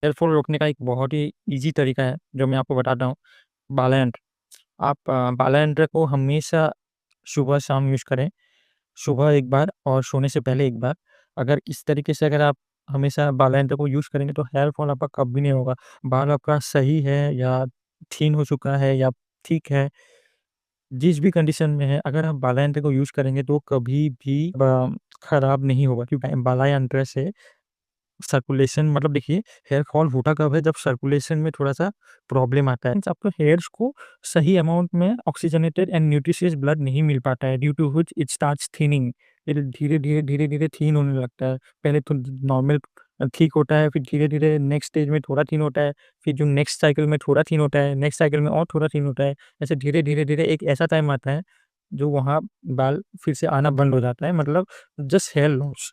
Hair fall रोकने का एक बहुत ही ईज़ी तरीका है, जो मैं आपको बताता हूँ, बाला यंत्र। आप बाला यंत्र को हमेशा सुबह-शाम यूज़ करें। सुबह एक बार और सोने से पहले एक बार। अगर इस तरीके से अगर आप हमेशा बाला यंत्र को यूज़ करेंगे तो हेयर फॉल आपका कभी नहीं होगा। बाल आपका सही है या क्षीण हो चुका है या ठीक है, जिस भी कंडीशन में है, अगर आप बाला यंत्र को यूज़ करेंगे तो कभी भी खराब नहीं होगा, क्योंकि बाला यंत्र से सर्कुलेशन मतलब देखिए, हेयर फॉल होता कब है, जब सर्कुलेशन में थोड़ा-सा प्रॉब्लम आता है। मीन्स आपको हेयर्स को सही अमाउंट में ऑक्सीजनेटेड एंड न्यूट्रिशियस ब्लड नहीं मिल पाता है, due to which it starts thinning. फिर धीरे-धीरे, धीरे-धीरे थिन होने लगता है। पहले तो नॉर्मल ठीक होता है, फिर धीरे-धीरे नेक्स्ट स्टेज में थोड़ा थिन होता है, फिर जो नेक्स्ट साइकिल में थोड़ा थिन होता है, नेक्स्ट साइकिल में और थोड़ा थिन होता है। ऐसे धीरे-धीरे एक ऐसा टाइम आता है, जो वहाँ बाल फिर से आना बंद हो जाता है, मतलब जस्ट हेयर लॉस।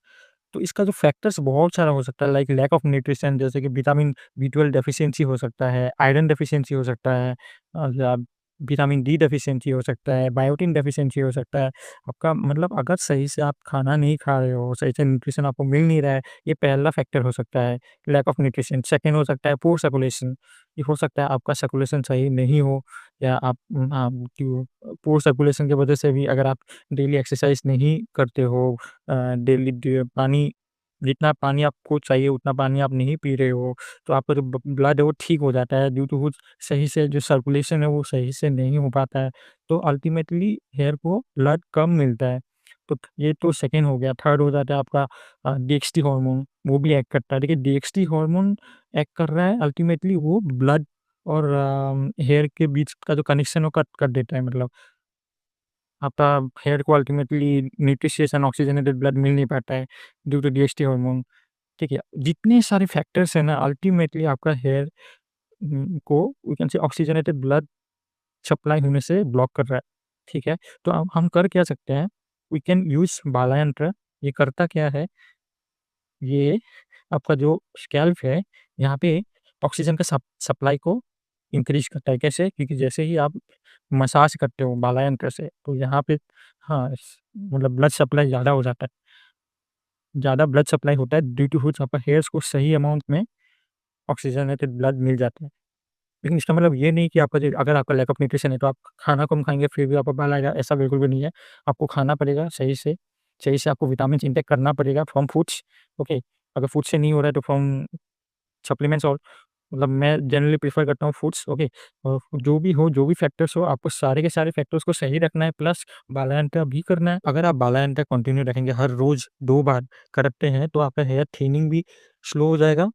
तो इसका जो फैक्टर्स बहुत सारा हो सकता है, लाइक लैक ऑफ न्यूट्रिशन, जैसे कि विटामिन बी12 डेफिशिएंसी हो सकता है, आयरन डेफिशिएंसी हो सकता है, या विटामिन डी डेफिशिएंसी हो सकता है, बायोटिन डेफिशिएंसी हो सकता है। आपका मतलब अगर सही से आप खाना नहीं खा रहे हो, सही से न्यूट्रिशन आपको मिल नहीं रहा है, ये पहला फैक्टर हो सकता है, लैक ऑफ न्यूट्रिशन। सेकंड हो सकता है पुअर सर्कुलेशन। ये हो सकता है आपका सर्कुलेशन सही नहीं हो, या आप क्यों पुअर सर्कुलेशन की वजह से भी अगर आप डेली एक्सरसाइज नहीं करते हो, डेली पानी, जितना पानी आपको चाहिए उतना पानी आप नहीं पी रहे हो, तो आपका जो ब्लड है वो ठीक हो जाता है, ड्यू टू व्हिच सही से जो सर्कुलेशन है वो सही से नहीं हो पाता है, तो अल्टीमेटली हेयर को ब्लड कम मिलता है। तो ये तो सेकंड हो गया। थर्ड हो जाता है आपका डीएक्सटी हार्मोन, वो भी एक्ट करता है। देखिए, डीएक्सटी हार्मोन एक्ट कर रहा है, अल्टीमेटली वो ब्लड और हेयर के बीच का जो कनेक्शन है वो कट कर देता है, मतलब आपका हेयर को ultimately nutritious and oxygenated blood मिल नहीं पाता है, ड्यू टू डीएचटी हार्मोन। ठीक है? जितने सारे फैक्टर्स हैं ना, अल्टीमेटली आपका हेयर को we can say oxygenated blood supply होने से ब्लॉक कर रहा है। ठीक है? तो अब हम कर क्या सकते हैं? वी कैन यूज़ बाला यंत्र। ये करता क्या है? ये आपका जो स्कैल्प है, यहाँ पे ऑक्सीजन का सप्लाई को इंक्रीज़ करता है। कैसे? क्योंकि जैसे ही आप मसाज करते हो बाला यंत्र से, तो यहाँ पे हाँ, मतलब ब्लड सप्लाई ज़्यादा हो जाता है। ज़्यादा ब्लड सप्लाई होता है, ड्यू टू व्हिच आपका हेयर्स को सही अमाउंट में ऑक्सीजनेटेड ब्लड मिल जाता है। लेकिन इसका मतलब ये नहीं कि आपका जो अगर आपका लैक ऑफ न्यूट्रिशन है, तो आप खाना कम खाएँगे फिर भी आपको बाल आएगा, ऐसा बिल्कुल भी नहीं है। आपको खाना पड़ेगा सही से आपको विटामिन्स इनटेक करना पड़ेगा फ्रॉम फूड्स, ओके। अगर फूड से नहीं हो रहा है तो फ्रॉम सप्लीमेंट्स, और मतलब मैं जनरली प्रेफ़र करता हूँ फूड्स, ओके। और जो भी हो, जो भी फैक्टर्स हो, आपको सारे के सारे फैक्टर्स को सही रखना है, प्लस बालायंत्र भी करना है। अगर आप बालायंत्र कंटिन्यू रखेंगे, हर रोज़ 2 बार करते हैं, तो आपका हेयर थिनिंग भी स्लो हो जाएगा,